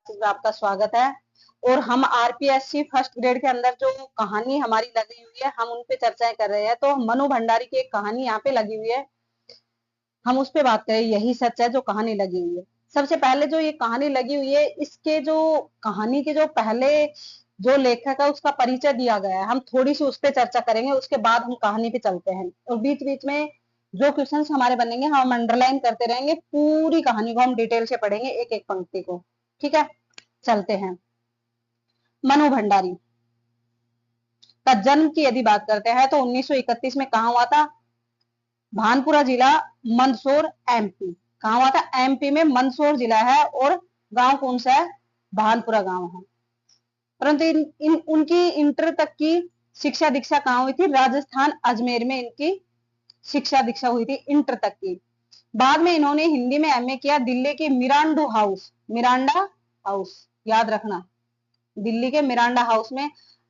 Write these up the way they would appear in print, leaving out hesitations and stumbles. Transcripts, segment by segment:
में आपका स्वागत है। और हम आरपीएससी फर्स्ट ग्रेड के अंदर जो कहानी हमारी लगी हुई है, हम उन पे चर्चाएं कर रहे हैं। तो मनु भंडारी की एक कहानी यहाँ पे लगी हुई है, हम उस पे बात करें। यही सच है जो कहानी लगी हुई है। सबसे पहले जो ये कहानी लगी हुई है, इसके जो कहानी के जो पहले जो लेखक है उसका परिचय दिया गया है, हम थोड़ी सी उस पर चर्चा करेंगे, उसके बाद हम कहानी पे चलते हैं। और बीच बीच में जो क्वेश्चंस हमारे बनेंगे हम अंडरलाइन करते रहेंगे, पूरी कहानी को हम डिटेल से पढ़ेंगे, एक एक पंक्ति को। ठीक है, चलते हैं। मनु भंडारी का जन्म की यदि बात करते हैं तो 1931 में कहा हुआ था? भानपुरा जिला, मंदसौर, एमपी। कहा हुआ था? एमपी में मंदसौर जिला है, और गांव कौन सा है? भानपुरा गांव है। परंतु उनकी इंटर तक की शिक्षा दीक्षा कहाँ हुई थी? राजस्थान अजमेर में इनकी शिक्षा दीक्षा हुई थी, इंटर तक की। बाद में इन्होंने हिंदी में एमए किया दिल्ली के मिरांडा हाउस, याद रखना, दिल्ली के मिरांडा हाउस में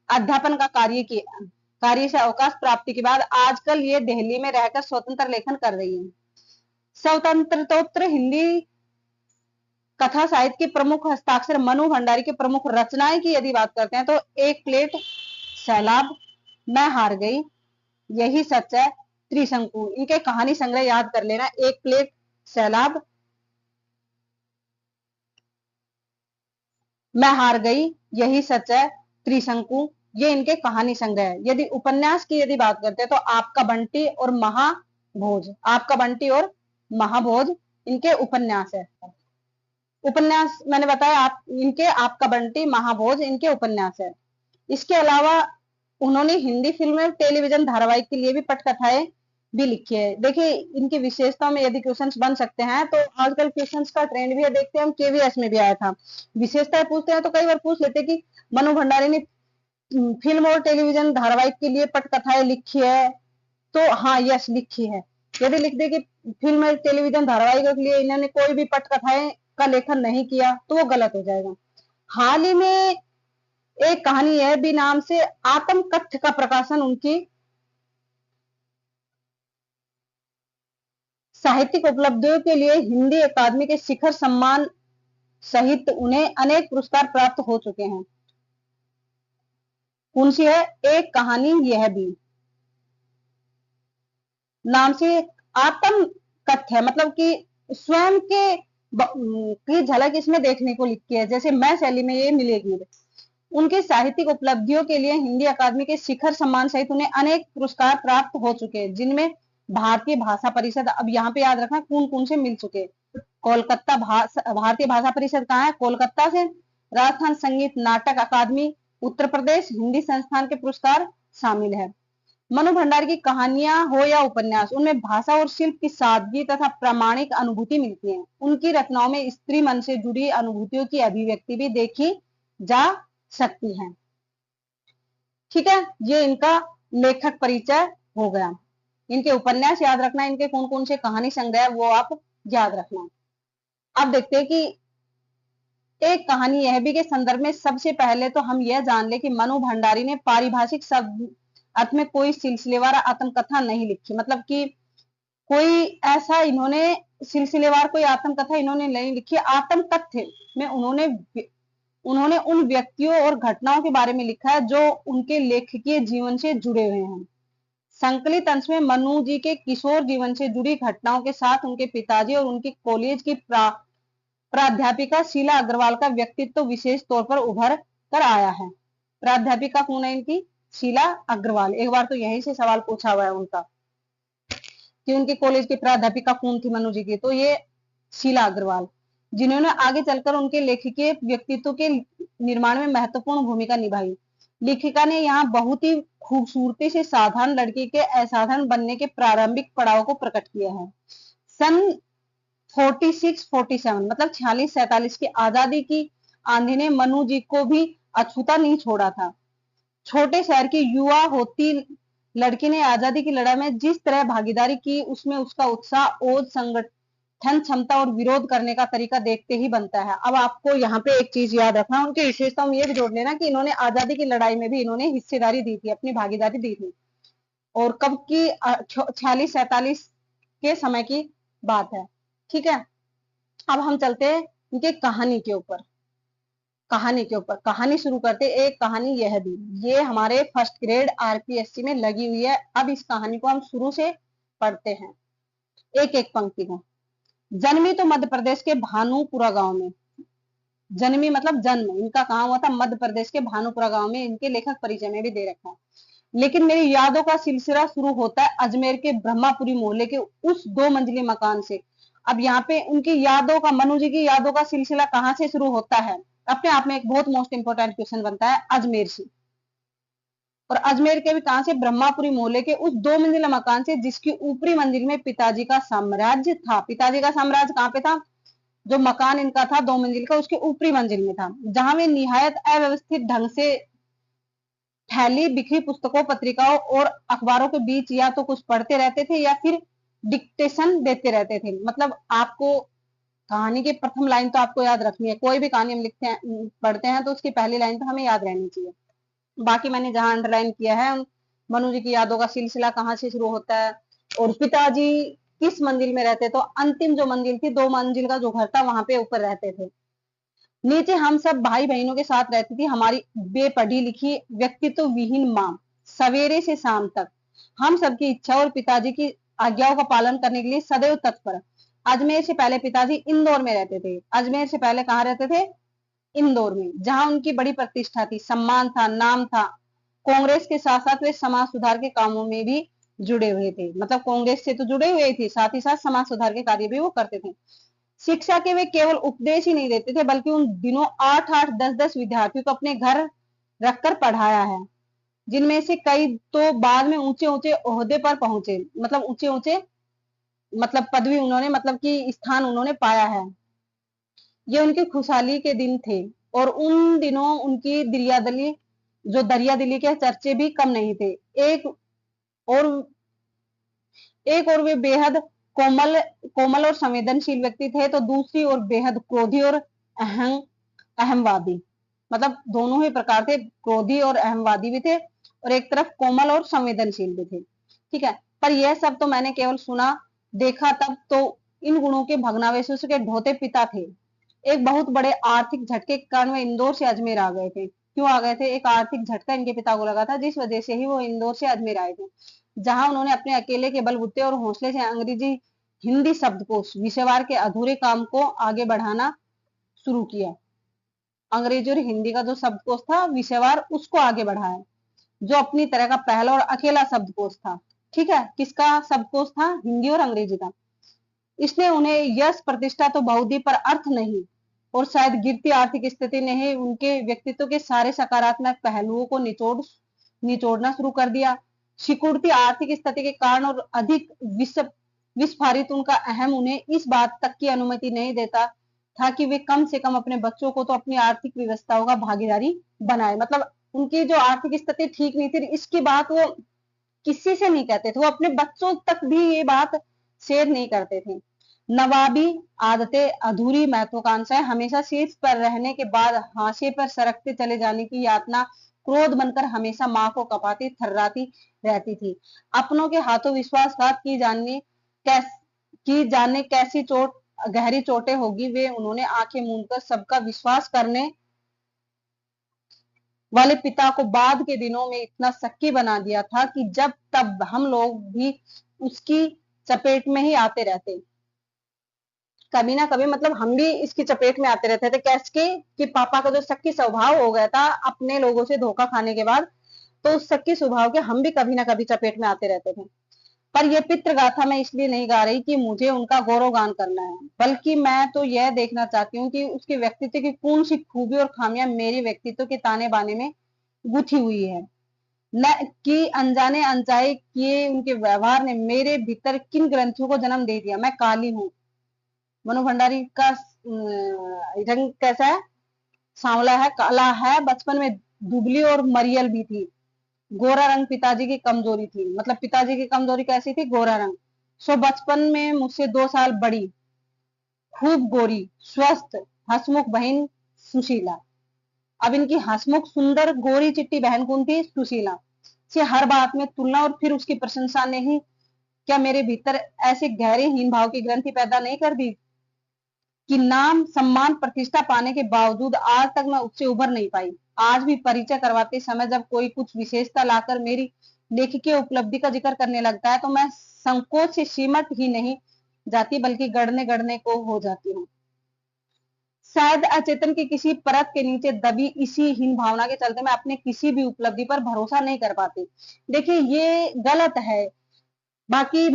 अध्यापन का कार्य किया। कार्य से अवकाश प्राप्ति के बाद आजकल ये दिल्ली में रहकर स्वतंत्र लेखन कर रही है। स्वतंत्रोत्तर हिंदी कथा साहित्य के प्रमुख हस्ताक्षर मनु भंडारी के प्रमुख रचनाएं की यदि बात करते हैं तो एक प्लेट, सैलाब, मैं हार गई, यही सच है, त्रिशंकु। इनके कहानी संग्रह याद कर लेना, एक प्लेट, सैलाब, मैं हार गई, यही सच है, त्रिशंकु, ये इनके कहानी संग्रह है। यदि उपन्यास की यदि बात करते हैं तो आपका बंटी और महाभोज इनके उपन्यास है। उपन्यास मैंने बताया, आप इनके आपका बंटी, महाभोज इनके उपन्यास है। इसके अलावा उन्होंने हिंदी फिल्म और टेलीविजन धारावाहिक के लिए भी पटकथाएं भी लिखी है। देखिए इनकी विशेषताओं में यदि क्वेश्चंस बन सकते हैं तो आजकल क्वेश्चंस का ट्रेंड भी है, देखते हैं हम, केवीएस में भी आया था। विशेषताएं पूछते हैं तो कई बार पूछ लेते कि मनु भंडारी ने फिल्म और टेलीविजन धारावाहिक के लिए पटकथाएं लिखी है, तो हाँ, यस, लिखी है। यदि लिख दे कि फिल्म और टेलीविजन धारावाहिक के लिए इन्होंने कोई भी पटकथाएं का लेखन नहीं किया, तो वो गलत हो जाएगा। हाल ही में एक कहानी है भी नाम से आत्म कथ्य का प्रकाशन उनकी साहित्यिक उपलब्धियों के लिए हिंदी अकादमी के शिखर सम्मान सहित उन्हें अनेक पुरस्कार प्राप्त हो चुके हैं। कौन सी है? एक कहानी यह भी नाम से आत्म कथ्य है, मतलब कि स्वयं के की झलक इसमें देखने को लिखी है, जैसे मैं शैली में ये मिलेगी। उनके साहित्यिक उपलब्धियों के लिए हिंदी अकादमी के शिखर सम्मान सहित उन्हें अनेक पुरस्कार प्राप्त हो चुके हैं, जिनमें भारतीय भाषा परिषद, अब यहाँ पे याद रखना कौन कौन से मिल चुके। कोलकाता भारतीय भाषा परिषद कहाँ है? कोलकाता से। राजस्थान संगीत नाटक अकादमी, उत्तर प्रदेश हिंदी संस्थान के पुरस्कार शामिल है। मनु भंडारी की कहानियां हो या उपन्यास, उनमें भाषा और शिल्प की सादगी तथा प्रामाणिक अनुभूति मिलती है। उनकी रचनाओं में स्त्री मन से जुड़ी अनुभूतियों की अभिव्यक्ति भी देखी जा सकती है। ठीक है, ये इनका लेखक परिचय हो गया। इनके उपन्यास याद रखना, इनके कौन कौन से कहानी संग्रह वो आप याद रखना। अब देखते हैं कि एक कहानी यह भी के संदर्भ में सबसे पहले तो हम यह जान ले कि मनु भंडारी ने पारिभाषिक शब्द अर्थ में कोई सिलसिलेवार आत्मकथा नहीं लिखी, मतलब कि कोई ऐसा इन्होंने सिलसिलेवार कोई आत्मकथा इन्होंने नहीं लिखी। आत्मकथ्य में उन्होंने उन्होंने उन व्यक्तियों और घटनाओं के बारे में लिखा है जो उनके लेखकीय जीवन से जुड़े हुए हैं। संकलित अंश में मनु जी के किशोर जीवन से जुड़ी घटनाओं के साथ उनके पिताजी और उनकी कॉलेज की प्राध्यापिका शीला अग्रवाल का व्यक्तित्व विशेष तौर पर उभर कर आया है। प्राध्यापिका कौन है इनकी? शीला अग्रवाल। एक बार तो यहीं से सवाल पूछा हुआ है उनका कि उनके कॉलेज की प्राध्यापिका कौन थी मनु जी की, तो ये शीला अग्रवाल, जिन्होंने आगे चलकर उनके लेखकीय व्यक्तित्व के निर्माण में महत्वपूर्ण भूमिका निभाई। लेखिका ने यहाँ बहुत ही खूबसूरती से साधारण लड़की के असाधारण बनने के प्रारंभिक पड़ाव को प्रकट किया है। सन 46-47 मतलब 46-47 की आजादी की आंधी ने मनु जी को भी अछूता नहीं छोड़ा था। छोटे शहर की युवा होती लड़की ने आजादी की लड़ाई में जिस तरह भागीदारी की, उसमें उसका उत्साह, ओज, संगठन क्षमता और विरोध करने का तरीका देखते ही बनता है। अब आपको यहाँ पे एक चीज याद रखना, उनकी विशेषताओं में ये भी जोड़ लेना कि इन्होंने आजादी की लड़ाई में भी इन्होंने हिस्सेदारी दी थी, अपनी भागीदारी दी थी। और कब की? 46-47 के समय की बात है। ठीक है, अब हम चलते हैं इनके कहानी के ऊपर। कहानी के ऊपर कहानी शुरू करते। एक कहानी यह भी, ये हमारे फर्स्ट ग्रेड आरपीएससी में लगी हुई है। अब इस कहानी को हम शुरू से पढ़ते हैं, एक एक पंक्ति को। जन्मी तो मध्य प्रदेश के भानुपुरा गांव में। जन्मी मतलब जन्म इनका कहाँ हुआ था, मध्य प्रदेश के भानुपुरा गांव में। इनके लेखक परिचय में भी दे रखा है। लेकिन मेरी यादों का सिलसिला शुरू होता है अजमेर के ब्रह्मापुरी मोहल्ले के उस 2 मंजिली मकान से। अब यहाँ पे उनकी यादों का, मनु जी की यादों का सिलसिला कहाँ से शुरू होता है, अपने आप में एक बहुत मोस्ट इंपोर्टेंट क्वेश्चन बनता है, अजमेर से। और अजमेर के भी कहां से, ब्रह्मापुरी मोहल्ले के उस 2 मंजिला मकान से, जिसकी ऊपरी मंजिल में पिताजी का साम्राज्य था। पिताजी का साम्राज्य कहाँ पे था, जो मकान इनका था 2 मंजिल का, उसके ऊपरी मंजिल में था, जहां वे निहायत अव्यवस्थित ढंग से फैली बिखरी पुस्तकों, पत्रिकाओं और अखबारों के बीच या तो कुछ पढ़ते रहते थे या फिर डिक्टेशन देते रहते थे। मतलब आपको कहानी की प्रथम लाइन तो आपको याद रखनी है। कोई भी कहानी हम लिखते हैं, पढ़ते हैं, तो उसकी पहली लाइन तो हमें याद रहनी चाहिए। बाकी मैंने जहां अंडरलाइन किया है, मनु जी की यादों का सिलसिला कहाँ से शुरू होता है और पिताजी किस मंजिल में रहते, तो अंतिम जो मंजिल थी, 2 मंजिल का जो घर था, वहां पे ऊपर रहते थे। नीचे हम सब भाई बहनों के साथ रहती थी हमारी बेपढ़ी लिखी व्यक्तित्व विहीन माँ। सवेरे से शाम तक हम सबकी इच्छा और पिताजी की आज्ञाओं का पालन करने के लिए सदैव तत्पर। अजमेर से पहले पिताजी इंदौर में रहते थे। अजमेर से पहले कहाँ रहते थे, इंदौर में, जहां उनकी बड़ी प्रतिष्ठा थी, सम्मान था, नाम था। कांग्रेस के साथ साथ वे समाज सुधार के कामों में भी जुड़े हुए थे। मतलब कांग्रेस से तो जुड़े हुए थे, साथ ही साथ समाज सुधार के कार्य भी वो करते थे। शिक्षा के वे केवल उपदेश ही नहीं देते थे, बल्कि उन दिनों 8-8, 10-10 विद्यार्थियों को अपने घर रखकर पढ़ाया है, जिनमें से कई तो बाद में ऊंचे ऊंचे ओहदे पर पहुंचे। मतलब ऊंचे ऊंचे, मतलब पदवी उन्होंने, मतलब कि स्थान उन्होंने पाया है। ये उनकी खुशहाली के दिन थे और उन दिनों उनकी दरिया दिली के चर्चे भी कम नहीं थे। और एक और वे बेहद कोमल कोमल और संवेदनशील व्यक्ति थे, तो दूसरी ओर बेहद क्रोधी और अहमवादी। मतलब दोनों ही प्रकार थे, क्रोधी और अहमवादी भी थे, और एक तरफ कोमल और संवेदनशील भी थे। ठीक है, पर यह सब तो मैंने केवल सुना, देखा तब तो इन गुणों के भग्नावशेषों के ढोते पिता थे। एक बहुत बड़े आर्थिक झटके के कारण वे इंदौर से अजमेर आ गए थे। क्यों आ गए थे, एक आर्थिक झटका इनके पिता को लगा था, जिस वजह से ही वो इंदौर से अजमेर आए थे, जहां उन्होंने अपने अकेले के बलबूते और हौसले से अंग्रेजी हिंदी शब्दकोश विषयवार के अधूरे काम को आगे बढ़ाना शुरू किया। अंग्रेजी और हिंदी का जो शब्दकोश था विषयवार, उसको आगे बढ़ाया, जो अपनी तरह का पहला और अकेला शब्दकोश था। ठीक है, किसका शब्दकोश था, हिंदी और अंग्रेजी का। इसने उन्हें यश प्रतिष्ठा तो बहुत दी, पर अर्थ नहीं, और शायद गिरती आर्थिक स्थिति ने ही उनके व्यक्तित्व के सारे सकारात्मक पहलुओं को निचोड़ना शुरू कर दिया। सिकुड़ती आर्थिक स्थिति के कारण और अधिक विस्फारित उनका अहम उन्हें इस बात तक की अनुमति नहीं देता था कि वे कम से कम अपने बच्चों को तो अपनी आर्थिक व्यवस्थाओं का भागीदारी बनाए। मतलब उनकी जो आर्थिक स्थिति ठीक नहीं थी, इसकी बात वो किसी से नहीं कहते थे, वो अपने बच्चों तक भी ये बात शेयर नहीं करते थे। नवाबी आदतें, अधूरी महत्वाकांक्षाएं, हमेशा शीर्ष पर रहने के बाद हाशिए पर सरकते चले जाने की यातना क्रोध बनकर हमेशा माँ को कपाती थर्राती रहती थी। अपनों के हाथों विश्वासघात की जाने कैसी चोट, गहरी चोटें होगी, वे उन्होंने आंखें मूंद कर सबका विश्वास करने वाले पिता को बाद के दिनों में इतना शक्की बना दिया था कि जब तब हम लोग भी उसकी चपेट में ही आते रहते, कभी ना कभी, मतलब हम भी इसकी चपेट में आते रहते थे। कैसे कि पापा का जो शक्की स्वभाव हो गया था अपने लोगों से धोखा खाने के बाद, तो उस शक्की स्वभाव के हम भी कभी ना कभी चपेट में आते रहते थे। पर यह पितृ गाथा मैं इसलिए नहीं गा रही कि मुझे उनका गौरवगान करना है, बल्कि मैं तो यह देखना चाहती हूँ कि उसके व्यक्तित्व की कौन सी खूबी और खामियां मेरे व्यक्तित्व के ताने बाने में गुथी हुई है, न कि अनजाने अनचाहे किए उनके व्यवहार ने मेरे भीतर किन ग्रंथियों को जन्म दे दिया। मैं काली हूँ। मनु भंडारी का रंग कैसा है, सांवला है, काला है, बचपन में दुबली और मरियल भी थी। गोरा रंग पिताजी की कमजोरी थी। मतलब पिताजी की कमजोरी कैसी थी, गोरा रंग। सो बचपन में मुझसे 2 साल बड़ी, खूब गोरी, स्वस्थ, हसमुख बहन सुशीला। अब इनकी हसमुख सुंदर गोरी चिट्टी बहन कौन थी, सुशीला से हर बात में तुलना और फिर उसकी प्रशंसा ने ही क्या मेरे भीतर ऐसे गहरे हीन भाव की ग्रंथि पैदा नहीं कर दी कि नाम सम्मान प्रतिष्ठा पाने के बावजूद आज तक मैं उससे उभर नहीं पाई। आज भी परिचय करवाते समय जब कोई कुछ विशेषता लाकर मेरी लेखकीय उपलब्धि का जिक्र करने लगता है तो मैं संकोच से सिमट ही नहीं जाती बल्कि गड़ने गड़ने को हो जाती हूँ। शायद अचेतन की किसी परत के नीचे दबी इसी हीन भावना के चलते मैं अपने किसी भी उपलब्धि पर भरोसा नहीं कर पाती। देखिए ये गलत है। बाकी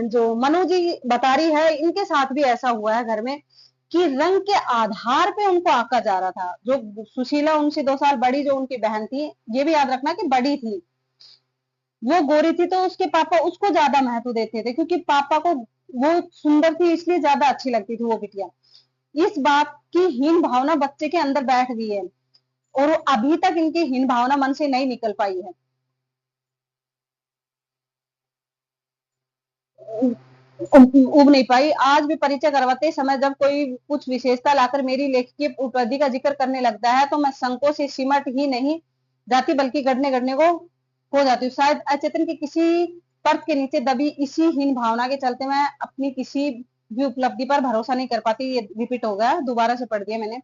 जो मनु जी बता रही है इनके साथ भी ऐसा हुआ है घर में कि रंग के आधार पे उनको आंका जा रहा था। जो सुशीला उनसे 2 साल बड़ी जो उनकी बहन थी, ये भी याद रखना कि बड़ी थी, वो गोरी थी तो उसके पापा उसको ज्यादा महत्व देते थे क्योंकि पापा को वो सुंदर थी इसलिए ज्यादा अच्छी लगती थी वो बिटिया। इस बात की हीन भावना बच्चे के अंदर बैठ गई है और अभी तक इनकी हीन भावना मन से नहीं निकल पाई है। उब नहीं पाई। आज भी परिचय करवाते समय जब कोई कुछ विशेषता लाकर मेरी लेखकीय उपलब्धि का जिक्र करने लगता है तो मैं संकोच से सिमट ही नहीं जाती बल्कि गड़ने गड़ने को हो जाती हूँ। शायद अचेतन की किसी परत के नीचे दबी इसी हीन भावना के चलते मैं अपनी किसी भी उपलब्धि पर भरोसा नहीं कर पाती। ये रिपीट हो गया, दोबारा से पढ़ दिया मैंने।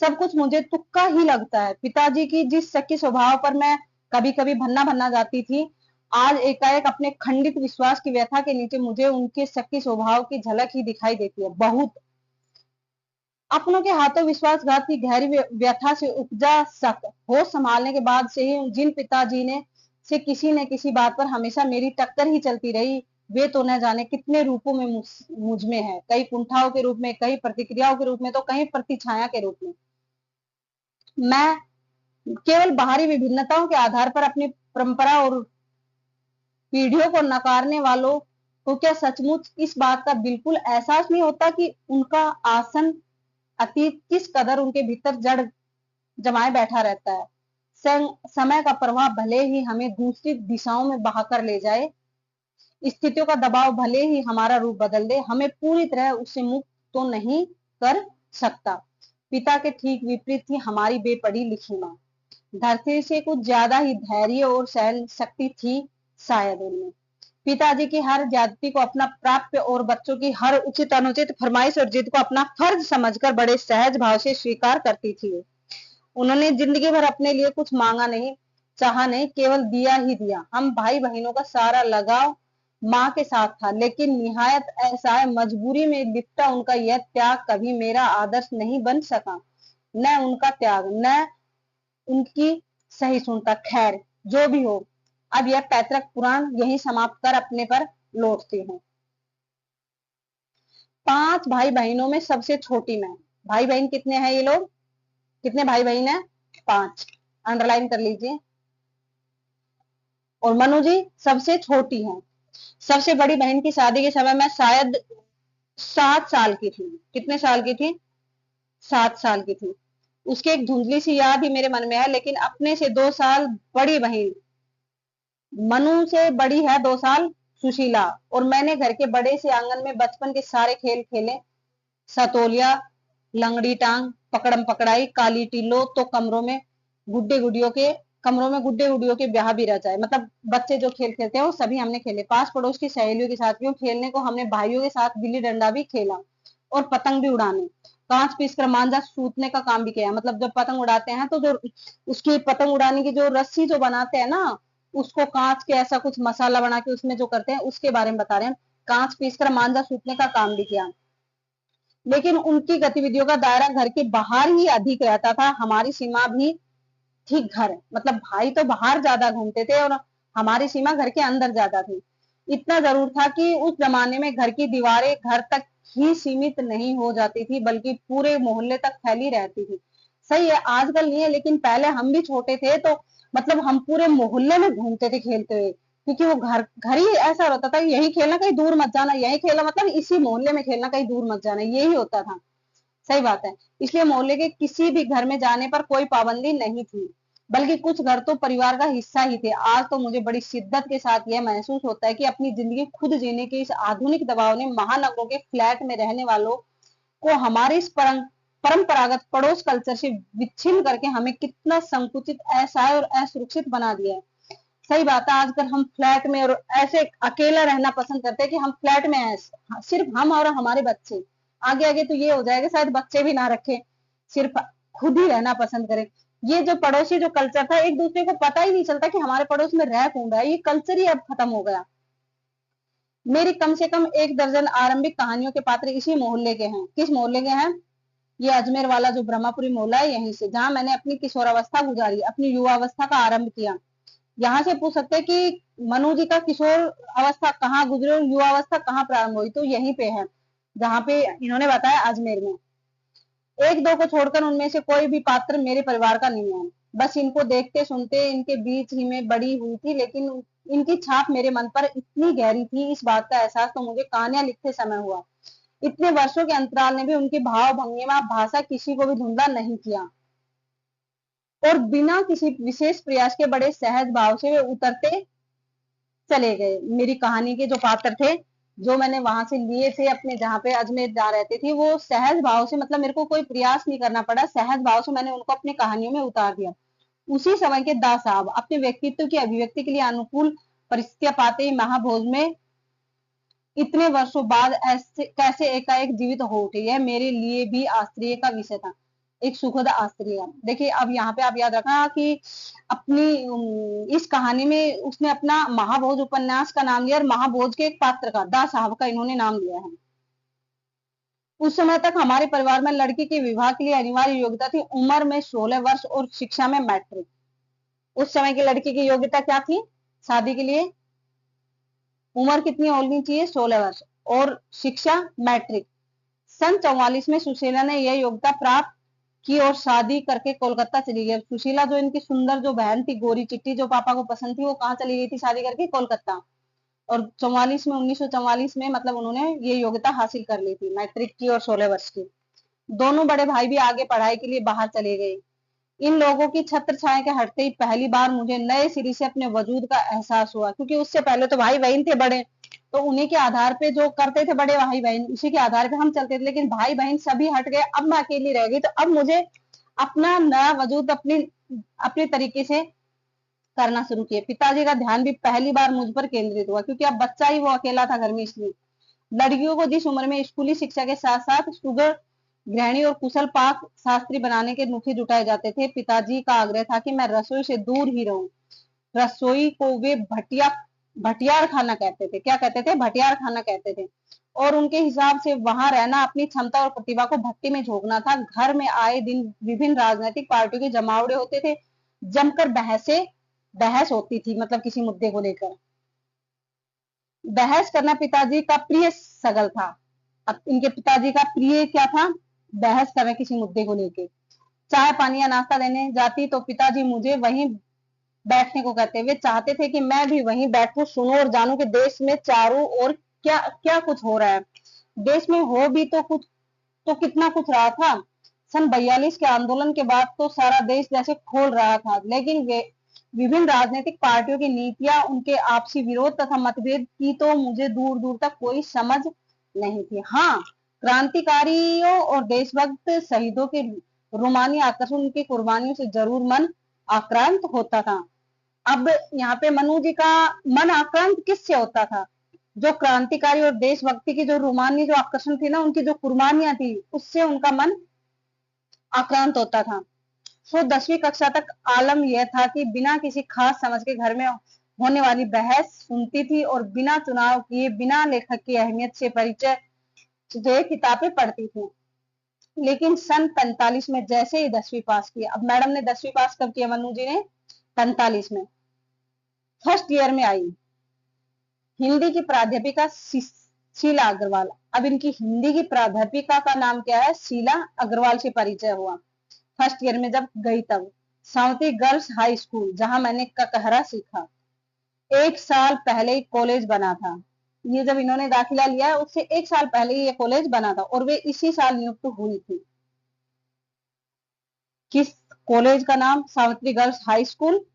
सब कुछ मुझे तुक्का ही लगता है। पिताजी की जिस शक्की स्वभाव पर मैं कभी कभी भन्ना भन्ना जाती थी, आज एकाएक अपने खंडित विश्वास की व्यथा के नीचे मुझे उनके शक्की स्वभाव की झलक ही दिखाई देती है। बहुत अपनों के हाथों विश्वासघात की गहरी व्यथा से उपजा शक होश संभालने के बाद से ही जिन पिताजी ने से किसी न किसी बात पर हमेशा मेरी टक्कर ही चलती रही, वे तो न जाने कितने रूपों में मुझ में है। कई कुंठाओं के रूप में, कई प्रतिक्रियाओं के रूप में, तो कहीं प्रतिछाया के रूप में। मैं केवल बाहरी विभिन्नताओं के आधार पर अपनी परंपरा और पीढ़ियों को नकारने वालों को क्या सचमुच इस बात का बिल्कुल एहसास नहीं होता कि उनका आसन अतीत किस कदर उनके भीतर जड़ जमाए बैठा रहता है। समय का प्रवाह भले ही हमें दूसरी दिशाओं में बहाकर ले जाए, स्थितियों का दबाव भले ही हमारा रूप बदल दे, हमें पूरी तरह उससे मुक्त तो नहीं कर सकता। पिता के ठीक विपरीत थी हमारी बेपढ़ी लिखी माँ। धरती से कुछ ज्यादा ही धैर्य और सहन शक्ति थी शायद उनमें। पिताजी की हर ज्यादती को अपना प्राप्य और बच्चों की हर उचित अनुचित फरमाइश और जिद को अपना फर्ज समझकर बड़े सहज भाव से स्वीकार करती थी। उन्होंने जिंदगी भर अपने लिए कुछ मांगा नहीं, चाहा नहीं, केवल दिया ही दिया। हम भाई बहनों का सारा लगाव माँ के साथ था, लेकिन निहायत ऐसा मजबूरी में लिपटा उनका यह त्याग कभी मेरा आदर्श नहीं बन सका। न उनका त्याग, न उनकी सही सुनता। खैर जो भी हो, अब यह पैतृक पुराण यही समाप्त कर अपने पर लौटती हूँ। 5 भाई बहनों में सबसे छोटी मैं। भाई बहन कितने हैं ये लोग? कितने भाई बहन है? 5। अंडरलाइन कर लीजिए। और मनु जी सबसे छोटी हैं। सबसे बड़ी बहन की शादी के समय मैं शायद 7 साल की थी। कितने साल की थी? 7 साल की थी। उसकी एक धुंधली सी याद ही मेरे मन में है, लेकिन अपने से 2 साल बड़ी बहन मनु से बड़ी है 2 साल सुशीला। और मैंने घर के बड़े से आंगन में बचपन के सारे खेल खेले। सतोलिया, लंगड़ी टांग, पकड़म पकड़ाई, काली टिल्लो, तो कमरों में गुड्डे गुडियों के ब्याह भी रचाए। मतलब बच्चे जो खेल खेलते हैं वो सभी हमने खेले। पास पड़ोस की सहेलियों के साथ क्यों खेलने को हमने भाइयों के साथ गिल्ली डंडा भी खेला और पतंग भी उड़ाने। कांच पीस कर मांझा सूतने का काम भी किया। मतलब जब पतंग उड़ाते हैं तो जो उसकी पतंग उड़ाने की जो रस्सी जो बनाते हैं ना, उसको कांच के ऐसा कुछ मसाला बना के उसमें जो करते हैं उसके बारे में बता रहे हैं। कांच पीस कर मांझा सूतने का काम भी किया। लेकिन उनकी गतिविधियों का दायरा घर के बाहर ही अधिक रहता था। हमारी सीमा भी थी घर। मतलब भाई तो बाहर ज्यादा घूमते थे और हमारी सीमा घर के अंदर ज्यादा थी। इतना जरूर था कि उस जमाने में घर की दीवारें घर तक ही सीमित नहीं हो जाती थी बल्कि पूरे मोहल्ले तक फैली रहती थी। सही है, आजकल नहीं है, लेकिन पहले हम भी छोटे थे तो मतलब हम पूरे मोहल्ले में घूमते थे खेलते हुए, क्योंकि वो घर घर ही ऐसा होता था, यही खेलना कहीं दूर मत जाना, यही खेलना मतलब इसी मोहल्ले में खेलना कहीं दूर मत जाना, यही होता था। सही बात है। इसलिए मोहल्ले के किसी भी घर में जाने पर कोई पाबंदी नहीं थी, बल्कि कुछ घर तो परिवार का हिस्सा ही थे। आज तो मुझे बड़ी शिद्दत के साथ यह महसूस होता है कि अपनी जिंदगी खुद जीने के इस आधुनिक दबाव ने महानगरों के फ्लैट में रहने वालों को हमारे इस परंपरागत पड़ोस कल्चर से विच्छिन्न करके हमें कितना संकुचित, असहाय और असुरक्षित बना दिया है। सही बात है, आजकल हम फ्लैट में और ऐसे अकेला रहना पसंद करते हैं कि हम फ्लैट में हैं, सिर्फ हम और हमारे बच्चे। आगे आगे तो ये हो जाएगा शायद बच्चे भी ना रखे, सिर्फ खुद ही रहना पसंद करें। ये जो पड़ोसी जो कल्चर था, एक दूसरे को पता ही नहीं चलता कि हमारे पड़ोस में रह कौन रहा है, ये कल्चर ही अब खत्म हो गया। मेरी कम से कम 1 दर्जन आरंभिक कहानियों के पात्र इसी मोहल्ले के हैं। किस मोहल्ले के हैं? ये अजमेर वाला जो ब्रह्मपुरी मोहल्ला है, यहीं से, जहां मैंने अपनी किशोरावस्था गुजारी, अपनी युवावस्था का आरंभ किया। यहाँ से पूछ सकते हैं कि मनु जी का किशोर अवस्था कहाँ गुजरे और युवावस्था कहाँ प्रारंभ हुई, तो यहीं पे है, जहाँ पे इन्होंने बताया अजमेर में। एक दो को छोड़कर उनमें से कोई भी पात्र मेरे परिवार का नहीं है। बस इनको देखते सुनते इनके बीच ही में बड़ी हुई थी, लेकिन इनकी छाप मेरे मन पर इतनी गहरी थी, इस बात का एहसास तो मुझे कहानियां लिखते समय हुआ। इतने वर्षों के अंतराल ने भी उनकी भाव भंगिमा भाषा किसी को भी धुंधला नहीं किया, और बिना किसी विशेष प्रयास के बड़े सहज भाव से वे उतरते चले गए। मेरी कहानी के जो पात्र थे, जो मैंने वहां से लिए थे अपने, जहाँ पे अजमेर जहाँ रहते थे, वो सहज भाव से, मतलब मेरे को कोई प्रयास नहीं करना पड़ा, सहज भाव से मैंने उनको अपनी कहानियों में उतार दिया। उसी समय के दास साहब अपने व्यक्तित्व की अभिव्यक्ति के लिए अनुकूल परिस्थितियां पाते ही महाभोज में इतने वर्षों बाद ऐसे कैसे एकाएक जीवित हो उठे, यह मेरे लिए भी आश्चर्य का विषय था, एक सुखद आश्चर्य। देखिए अब यहाँ पे आप याद रखना कि अपनी इस कहानी में उसने अपना महाभोज उपन्यास का नाम लिया और महाभोज के एक पात्र का, दास साहब का, इन्होंने नाम लिया है। उस समय तक हमारे परिवार में लड़की के विवाह के लिए अनिवार्य योग्यता थी उम्र में 16 वर्ष और शिक्षा में मैट्रिक। उस समय की लड़की की योग्यता क्या थी शादी के लिए? उम्र कितनी होनी चाहिए? 16 वर्ष, और शिक्षा मैट्रिक। सन 44 में सुशीला ने यह योग्यता प्राप्त की और शादी करके कोलकाता चली गई। सुशीला जो इनकी सुंदर जो बहन थी, गोरी चिट्टी, जो पापा को पसंद थी, वो कहाँ चली गई थी शादी करके? कोलकाता। और 44 में, 1944 में, मतलब उन्होंने ये योग्यता हासिल कर ली थी, मैट्रिक की और 16 वर्ष की। दोनों बड़े भाई भी आगे पढ़ाई के लिए बाहर चले गए। इन लोगों की छत्र छाया के हटते ही पहली बार मुझे नए सिरे से अपने वजूद का एहसास हुआ, क्योंकि उससे पहले तो भाई बहन थे बड़े, तो उन्हीं के आधार पे जो करते थे बड़े भाई बहन, उसी के आधार पे हम चलते थे, लेकिन भाई बहन सभी हट गए, अब मैं अकेली रह गई। तो अब मुझे अपना नया वजूद अपनी अपने तरीके से करना शुरू किए। पिताजी का ध्यान भी पहली बार मुझ पर केंद्रित हुआ, क्योंकि अब बच्चा ही वो अकेला था घर में, इसलिए। लड़कियों को जिस उम्र में स्कूली शिक्षा के साथ साथ शुगर गृहिणी और कुशल पाक शास्त्री बनाने के नुखे जुटाए जाते थे, पिताजी का आग्रह था कि मैं रसोई से दूर ही रहूं। रसोई को वे भटियार खाना कहते थे। क्या कहते थे? भटियार खाना कहते थे। और उनके हिसाब से वहां रहना अपनी क्षमता और प्रतिभा को भट्टी में झोंकना था। घर में आए दिन विभिन्न राजनीतिक पार्टियों के जमावड़े होते थे, जमकर बहस होती थी, मतलब किसी मुद्दे को लेकर बहस करना पिताजी का प्रिय सगल था। अब इनके पिताजी का प्रिय क्या था? बहस करना किसी मुद्दे को लेकर। चाय पानी या नाश्ता देने जाती तो पिताजी मुझे वहीं बैठने को कहते। वे चाहते थे कि मैं भी वहीं बैठूं, सुनूं और जानूं कि देश में चारों ओर क्या क्या कुछ हो रहा है। देश में हो भी तो कुछ, तो कितना कुछ रहा था। सन 42 के आंदोलन के बाद तो सारा देश जैसे खोल रहा था, लेकिन वे विभिन्न राजनीतिक पार्टियों की नीतियां, उनके आपसी विरोध तथा मतभेद की तो मुझे दूर दूर तक कोई समझ नहीं थी। हाँ, क्रांतिकारियों और देशभक्त शहीदों के रोमानी आकर्षण, उनकी कुर्बानियों से जरूर मन आक्रांत होता था। अब यहाँ पे मनु जी का मन आक्रांत किससे होता था? जो क्रांतिकारी और देशभक्ति की जो रोमानी जो आकर्षण थी ना, उनकी जो कुर्बानियां थी, उससे उनका मन आक्रांत होता था। सो 10वीं कक्षा तक आलम यह था कि बिना किसी खास समझ के घर में होने वाली बहस सुनती थी और बिना चुनाव किए, बिना लेखक की अहमियत से परिचय जो किताबें पढ़ती थी। लेकिन सन 45 में जैसे ही 10वीं पास की, अब मैडम ने 10वीं पास कब किया? मनु जी ने 45 में, फर्स्ट ईयर में आई। हिंदी की प्राध्यापिका शीला अग्रवाल। अब इनकी हिंदी की प्राध्यापिका का नाम क्या है? शीला अग्रवाल से परिचय हुआ फर्स्ट ईयर में जब गई तब। सावंती गर्ल्स हाई स्कूल, जहां मैंने ककहरा सीखा। 1 साल पहले ही कॉलेज बना था। ये जब इन्होंने दाखिला लिया है, उससे 1 साल पहले ही ये कॉलेज बना था, और वे इसी साल नियुक्त हुई थी। किस कॉलेज का नाम? Savitri girls high school.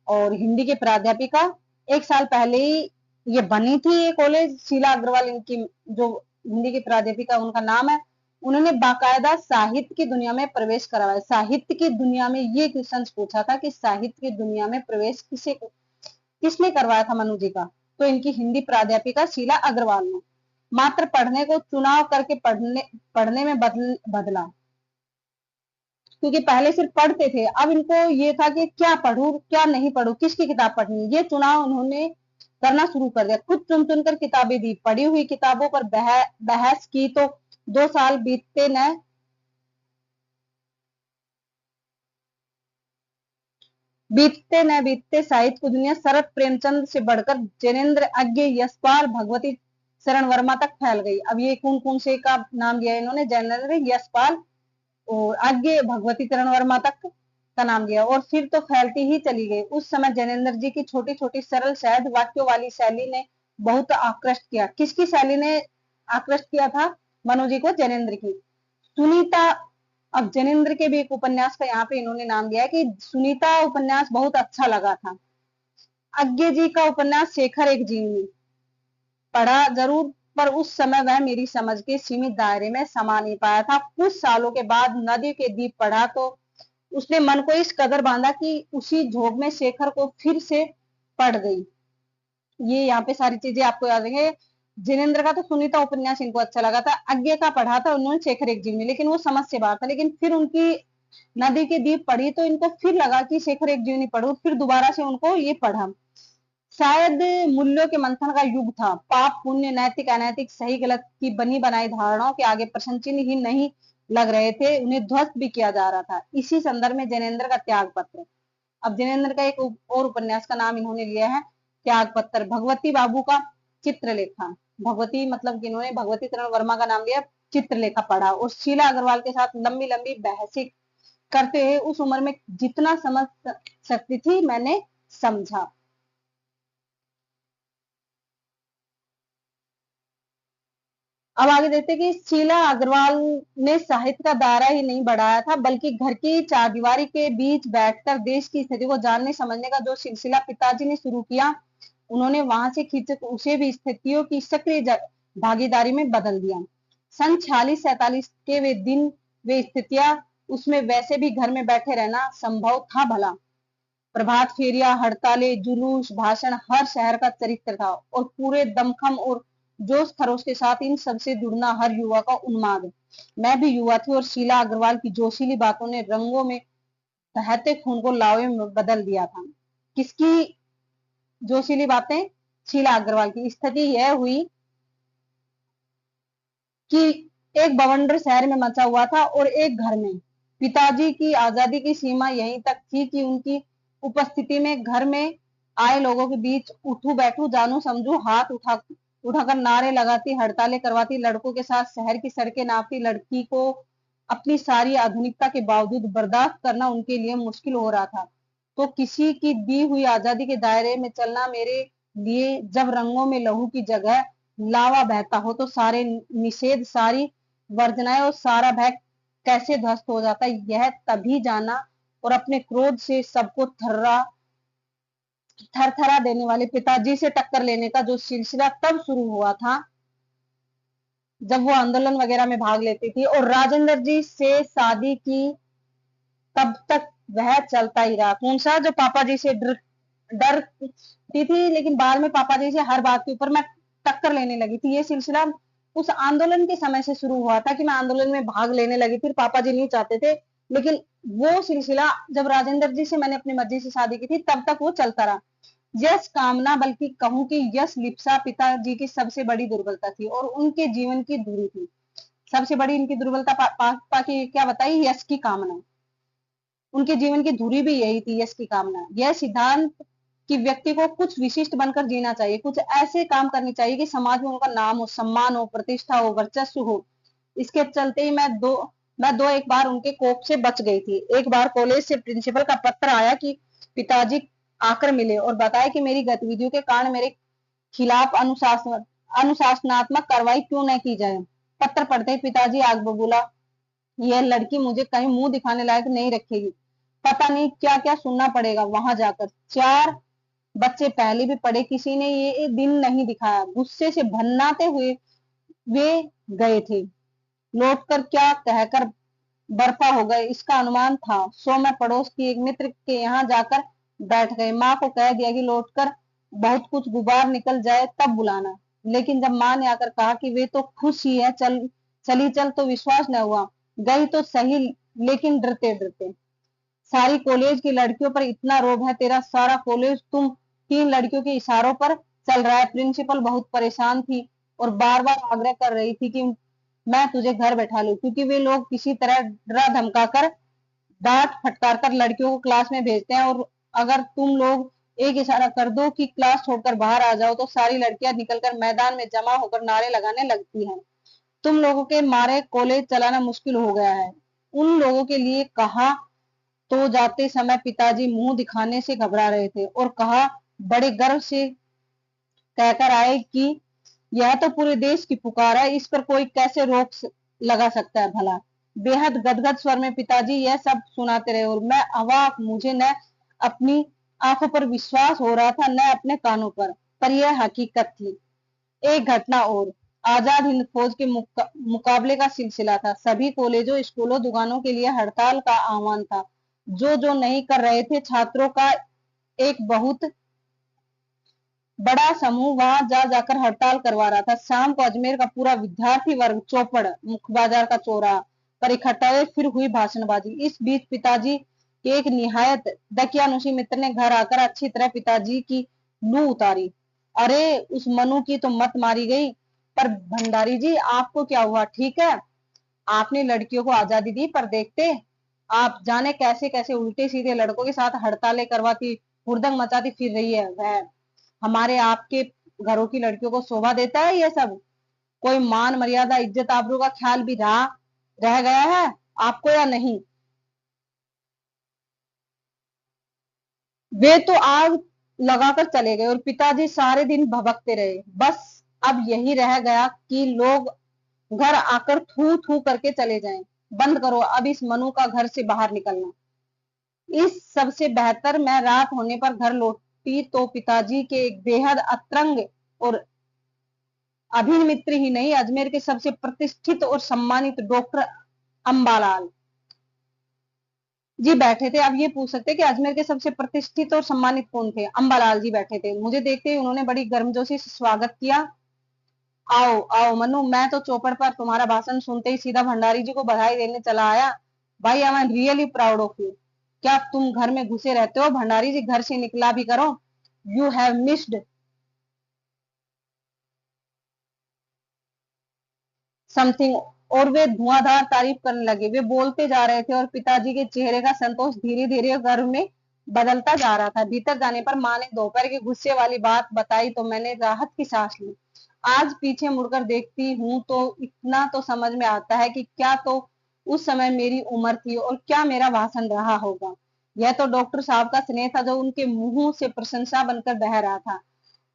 और हिंदी के प्राध्यापिका, 1 साल पहले ही ये बनी थी ये कॉलेज। शीला अग्रवाल इनकी जो हिंदी की प्राध्यापिका, उनका नाम है। उन्होंने बाकायदा साहित्य की दुनिया में प्रवेश करवाया। साहित्य की दुनिया में ये क्वेश्चन पूछा था कि साहित्य की दुनिया में प्रवेश किसने करवाया था मनु जी का? तो इनकी हिंदी प्राध्यापिका शीला अग्रवाल ने। मात्र पढ़ने को चुनाव करके पढ़ने में बदला, क्योंकि पहले सिर्फ पढ़ते थे, अब इनको ये था कि क्या पढूं क्या नहीं पढूं, किसकी किताब पढ़नी, ये चुनाव उन्होंने करना शुरू कर दिया। खुद चुन चुनकर किताबें दी, पढ़ी हुई किताबों पर बहस की तो 2 साल बीतते साहित्य की दुनिया शरद प्रेमचंद से बढ़कर जैनेन्द्र अज्ञ, यशपाल, भगवती शरण वर्मा तक फैल गई। अब ये कौन कौन से का नाम दिया इन्होंने, जैनेन्द्र, यशपाल और आगे भगवती चरण वर्मा तक का नाम दिया, और फिर तो फैलती ही चली गई। उस समय जैनेन्द्र जी की छोटी छोटी सरल सहज वाक्यों वाली शैली ने बहुत आकृष्ट किया। किसकी शैली ने आकृष्ट किया था मनु जी को? जैनेन्द्र की। सुनीता, अब जैनेन्द्र के भी एक उपन्यास का यहाँ पे इन्होंने नाम दिया है कि सुनीता उपन्यास बहुत अच्छा लगा था। अज्ञे जी का उपन्यास शेखर एक जीवनी पढ़ा जरूर, पर उस समय वह मेरी समझ के सीमित दायरे में समा नहीं पाया था। कुछ सालों के बाद नदी के दीप पढ़ा तो उसने मन को इस कदर बांधा कि उसी झोंक में शेखर को फिर से पढ़ गई। ये यहाँ पे सारी चीजें आपको याद रहेंगे। जिनेन्द्र का तो सुनीता उपन्यास इनको अच्छा लगा था, अज्ञे का पढ़ा था उन्होंने शेखर एक जीवनी, लेकिन वो समझ से बाहर था। लेकिन फिर उनकी नदी के दीप पढ़ी तो इनको फिर लगा कि शेखर एक जीवनी पढ़ो, फिर दोबारा से उनको ये पढ़ा। शायद मूल्यों के मंथन का युग था, पाप पुण्य नैतिक अनैतिक सही गलत की बनी बनाई धारणाओं के आगे प्रश्न चिन्ह ही नहीं लग रहे थे, उन्हें ध्वस्त भी किया जा रहा था। इसी संदर्भ में जैनेन्द्र का त्याग पत्र, अब जैनेन्द्र का एक और उपन्यास का नाम इन्होंने लिया है त्याग पत्र। भगवती बाबू का चित्रलेखा, भगवती मतलब कि इन्होंने भगवती चरण वर्मा का नाम लिया, चित्रलेखा पढ़ा, और शीला अग्रवाल के साथ लंबी लंबी बहसें करते हुए उस उम्र में जितना समझ सकती थी मैंने समझा। अब आगे देखते हैं कि शीला अग्रवाल ने साहित्य का दायरा ही नहीं बढ़ाया था, बल्कि घर की चारदीवारी के बीच बैठकर देश की स्थिति को जानने समझने का जो सिलसिला पिताजी ने शुरू किया, उन्होंने वहां से खींच उसे भी स्थितियों की सक्रिय भागीदारी में बदल दिया। सन 46-47 के वे दिन, वे स्थितियां, उसमें वैसे भी घर में बैठे रहना संभव था भला। प्रभात फेरिया, हड़तालें, जुलूस, भाषण, हर शहर का चरित्र था, और पूरे दमखम और जोश खरोश के साथ इन सबसे जुड़ना हर युवा का उन्माद। मैं भी युवा थी, और शीला अग्रवाल की जोशीली बातों ने रंगों में बहते खून को लावे में बदल दिया था। किसकी जोशीली बातें? शीला अग्रवाल की। स्थिति यह हुई कि एक बवंडर शहर में मचा हुआ था, और एक घर में पिताजी की आजादी की सीमा यहीं तक थी कि उनकी उपस्थिति में घर में आए लोगों के बीच उठू बैठू जानू समझू हाथ उठाकर नारे लगाती, हड़तालें करवाती, लड़कों के साथ शहर की सड़कें नापती। लड़की को अपनी सारी आधुनिकता के बावजूद बर्दाश्त करना उनके लिए मुश्किल हो रहा था। तो किसी की दी हुई आजादी के दायरे में चलना मेरे लिए जब रंगों में लहू की जगह लावा बहता हो, तो सारे निषेध, सारी वर्जनाएं और सारा भय कैसे ध्वस्त हो जाता है, यह तभी जाना। और अपने क्रोध से सबको थरथरा देने वाले पिताजी से टक्कर लेने का जो सिलसिला तब शुरू हुआ था जब वो आंदोलन वगैरह में भाग लेती थी, और राजेंद्र जी से शादी की, तब तक वह चलता ही रहा। कौन सा? जो पापा जी से डरती थी, लेकिन बाद में पापा जी से हर बात के ऊपर मैं टक्कर लेने लगी थी। ये सिलसिला उस आंदोलन के समय से शुरू हुआ था कि मैं आंदोलन में भाग लेने लगी थी, पापा जी नहीं चाहते थे, लेकिन वो सिलसिला जब राजेंद्र जी से मैंने अपनी मर्जी से शादी की थी तब तक वो चलता रहा। यश कामना, बल्कि कहूं कि यश लिप्सा पिताजी की सबसे बड़ी दुर्बलता थी और उनके जीवन की धुरी थी। सबसे बड़ी इनकी दुर्बलता पापा की क्या बताई? यश की कामना। उनके जीवन की धुरी भी यही थी, यश की कामना। यह सिद्धांत कि व्यक्ति को कुछ विशिष्ट बनकर जीना चाहिए, कुछ ऐसे काम करने चाहिए कि समाज में उनका नाम हो, सम्मान हो, प्रतिष्ठा हो, वर्चस्व हो। इसके चलते ही मैं दो एक बार उनके कोप से बच गई थी। एक बार कॉलेज से प्रिंसिपल का पत्र आया कि पिताजी आकर मिले और बताया कि मेरी गतिविधियों के कारण मेरे खिलाफ अनुशासनात्मक कार्रवाई क्यों न की जाए। पत्र पढ़ते ही पिताजी आग बबूला, यह लड़की मुझे कहीं मुंह दिखाने लायक नहीं रखेगी, पता नहीं क्या क्या सुनना पड़ेगा वहां जाकर। 4 बच्चे पहले भी पढ़े, किसी ने ये दिन नहीं दिखाया। गुस्से से भन्नाते हुए वे गए थे। लौटकर क्या कहकर बर्फा हो गए इसका अनुमान था, सो मैं पड़ोस की एक मित्र के यहाँ जाकर बैठ गए। माँ को कह दिया कि लौटकर बहुत कुछ गुबार निकल जाए तब बुलाना। लेकिन जब माँ ने आकर कहा कि वे तो खुश ही है, चली चल, तो विश्वास न हुआ। गई तो सही, लेकिन डरते डरते। सारी कॉलेज की लड़कियों पर इतना रोब है तेरा, सारा कॉलेज तुम 3 लड़कियों के इशारों पर चल रहा है। प्रिंसिपल बहुत परेशान थी और बार बार आग्रह कर रही थी कि मैं तुझे घर बैठा लूं, क्योंकि वे लोग किसी तरह डरा धमका कर, डांट फटकार कर लड़कियों को क्लास में भेजते हैं, और अगर तुम लोग एक इशारा कर दो कि क्लास छोड़कर बाहर आ जाओ, तो सारी लड़कियां निकलकर मैदान में जमा होकर नारे लगाने लगती हैं। तुम लोगों के मारे कॉलेज चलाना मुश्किल हो गया है। उन लोगों के लिए कहा तो जाते समय पिताजी मुंह दिखाने से घबरा रहे थे, और कहा बड़े गर्व से कहकर आए कि यह तो पूरे देश की पुकार है, इस पर कोई कैसे लगा सकता है भला। बेहद गदगद स्वर में पिताजी यह सब सुनाते रहे, और मैं अवाक, मुझे न अपनी आंखों पर विश्वास हो रहा था, न अपने कानों पर यह हकीकत थी। एक घटना और, आजाद हिंद फौज के मुकाबले का सिलसिला था। सभी कॉलेजों, स्कूलों, दुकानों के लिए हड़ताल का आह्वान था। जो नहीं कर रहे थे, छात्रों का एक बहुत बड़ा समूह वहां जाकर हड़ताल करवा रहा था। शाम को अजमेर का पूरा विद्यार्थी वर्ग चौपड़, मुख्य बाजार का चौराहा पर इकट्ठा हुए, फिर हुई भाषणबाजी। इस बीच पिताजी के एक निहायत दकियानुसी मित्र ने घर आकर अच्छी तरह पिताजी की लू उतारी। अरे उस मनु की तो मत मारी गई। पर भंडारी जी, आपको क्या हुआ? ठीक है, आपने लड़कियों को आजादी दी, पर देखते आप जाने कैसे कैसे उल्टे सीधे लड़कों के साथ हड़तालें करवाती, हुड़दंग मचाती फिर रही है। वह हमारे आपके घरों की लड़कियों को शोभा देता है ये सब? कोई मान मर्यादा, इज्जत आबरू का ख्याल भी रह गया है आपको या नहीं? वे तो आग लगाकर चले गए और पिताजी सारे दिन भभकते रहे। बस अब यही रह गया कि लोग घर आकर थू थू करके चले जाएं। बंद करो अब इस मनु का घर से बाहर निकलना। इस सबसे बेहतर मैं रात होने पर घर लौटी तो पिताजी के एक बेहद अतरंग और अभिन्न मित्र ही नहीं, अजमेर के सबसे प्रतिष्ठित और सम्मानित डॉक्टर अंबालाल जी बैठे थे। अब ये पूछ सकते कि अजमेर के सबसे प्रतिष्ठित और सम्मानित कौन थे? अंबालाल जी बैठे थे। मुझे देखते ही उन्होंने बड़ी गर्मजोशी से स्वागत किया। आओ आओ मनु, मैं तो चौपड़ पर तुम्हारा भाषण सुनते ही सीधा भंडारी जी को बधाई देने चला आया। भाई, I am really proud of you. क्या तुम घर में घुसे रहते हो? भंडारी जी, घर से निकला भी करो। You have missed something. और वे धुआंधार तारीफ करने लगे। वे बोलते जा रहे थे और पिताजी के चेहरे का संतोष धीरे धीरे गर्व में बदलता जा रहा था। भीतर जाने पर माँ ने दोपहर के गुस्से वाली बात बताई तो मैंने राहत की सांस ली। आज पीछे मुड़कर देखती हूँ तो इतना तो समझ में आता है कि क्या तो उस समय मेरी उम्र थी और क्या मेरा भाषण रहा होगा। यह तो डॉक्टर साहब का स्नेह था जो उनके मुंह से प्रशंसा बनकर बह रहा था।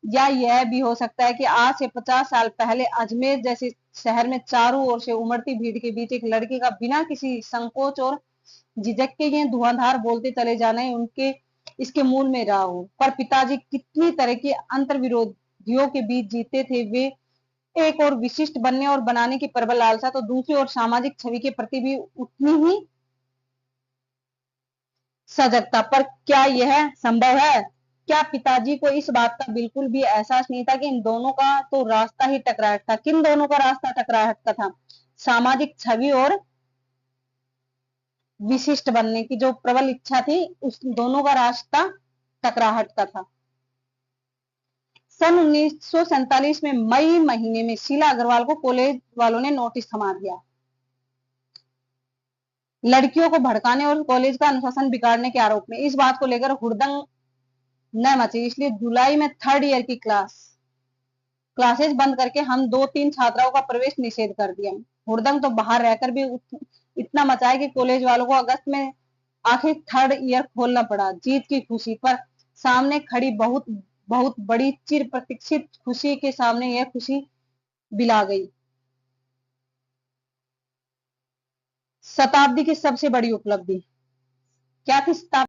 या यह भी हो सकता है कि आज से 50 साल पहले अजमेर जैसे शहर में चारों ओर से उमड़ती भीड़ के बीच एक लड़के का बिना किसी संकोच और झिझक के ये धुआंधार बोलते चले जाना ही उनके इसके मूल में रहा हो। पर पिताजी कितनी तरह के अंतर विरोधियों के बीच जीते थे। वे एक और विशिष्ट बनने और बनाने की प्रबल लालसा, तो दूसरी ओर सामाजिक छवि के प्रति भी उतनी ही सजगता। पर क्या यह संभव है? क्या पिताजी को इस बात का बिल्कुल भी एहसास नहीं था कि इन दोनों का तो रास्ता ही टकराहट था? किन दोनों का रास्ता टकराहट का था? सामाजिक छवि और विशिष्ट बनने की जो प्रबल इच्छा थी, उस दोनों का रास्ता टकराहट का था। सन 1947 में मई महीने में शीला अग्रवाल को कॉलेज वालों ने नोटिस थमा दिया, लड़कियों को भड़काने और कॉलेज का अनुशासन बिगाड़ने के आरोप में। इस बात को लेकर हुड़दंग न मची, इसलिए जुलाई में 3rd ईयर की क्लासेज बंद करके हम 2-3 छात्राओं का प्रवेश निषेध कर दिया। हुड़दंग तो बाहर रहकर भी इतना मचाया कि कॉलेज वालों को अगस्त में आखिर 3rd ईयर खोलना पड़ा। जीत की खुशी पर सामने खड़ी बहुत बहुत बड़ी चिर प्रतीक्षित खुशी के सामने यह खुशी बिला गई। शताब्दी की सबसे बड़ी उपलब्धि क्या थी?